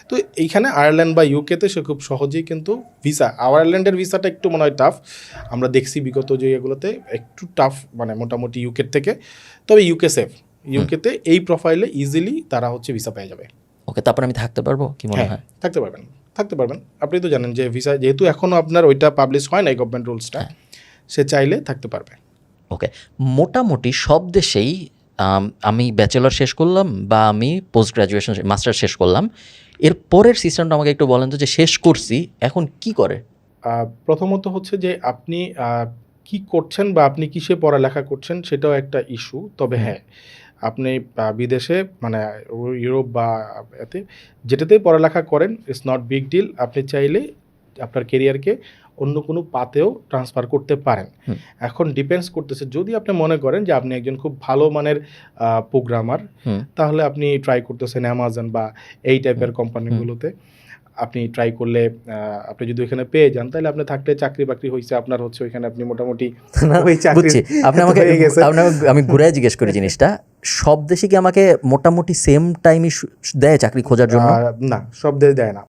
তো এইখানে আয়ারল্যান্ড বা ইউকেতে সে খুব সহজেই কিন্তু ভিসা, আয়ারল্যান্ডের ভিসাটা একটু মনে হয় টাফ, আমরা দেখছি বিগত যে এগুলোতে একটু টাফ মানে মোটামুটি ইউকের থেকে, তবে ইউকে সেফ, ইউকেতে এই প্রোফাইলে ইজিলি তারা হচ্ছে ভিসা পেয়ে যাবে। ওকে, তারপর আমি থাকতে পারবো কি মনে হয়? থাকতে পারবেন। আপনি তো জানেন যে ভিসা যেহেতু এখনও আপনার ওইটা পাবলিশ হয় নাই গভর্নমেন্ট রুলসটা, সে চাইলে থাকতে পারবে। ওকে, মোটামুটি সব দেশেই আমি ব্যাচেলর শেষ করলাম বা আমি পোস্ট গ্রাজুয়েশন মাস্টার শেষ করলাম, এর পরের সিস্টেমটা আমাকে একটু বলেন তো, যে শেষ করছি এখন কি করে? প্রথমত হচ্ছে যে আপনি কি করছেন বা আপনি কিসে পড়ালেখা করছেন সেটাও একটা ইস্যু। তবে হ্যাঁ, আপনি বিদেশে মানে ইউরোপ বা এতে যেটাতেই পড়ালেখা করেন, ইটস নট বিগ ডিল। আপনি চাইলে আপনার কেরিয়ারকে অন্য কোনো পাতেও ট্রান্সফার করতে পারেন। এখন ডিপেন্ডস করতেছে, যদি আপনি মনে করেন যে আপনি একজন খুব ভালো মানের প্রোগ্রামার, তাহলে আপনি ট্রাই করতেছেন অ্যামাজন বা এই টাইপের কোম্পানিগুলোতে। আপনি ট্রাই করলে আপনি যদি ওইখানে পেয়ে যান, তাহলে আপনি থাকলে চাকরি বাকরি হয়েছে আপনার, হচ্ছে ওইখানে আপনি মোটামুটি বুঝছি। আপনি আমাকে আমি ঘুরে জিজ্ঞেস করি জিনিসটা, সব দেশে কি আমাকে মোটামুটি সেম টাইমই দেয় চাকরি খোঁজার জন্য? না, সব দেশ দেয় না।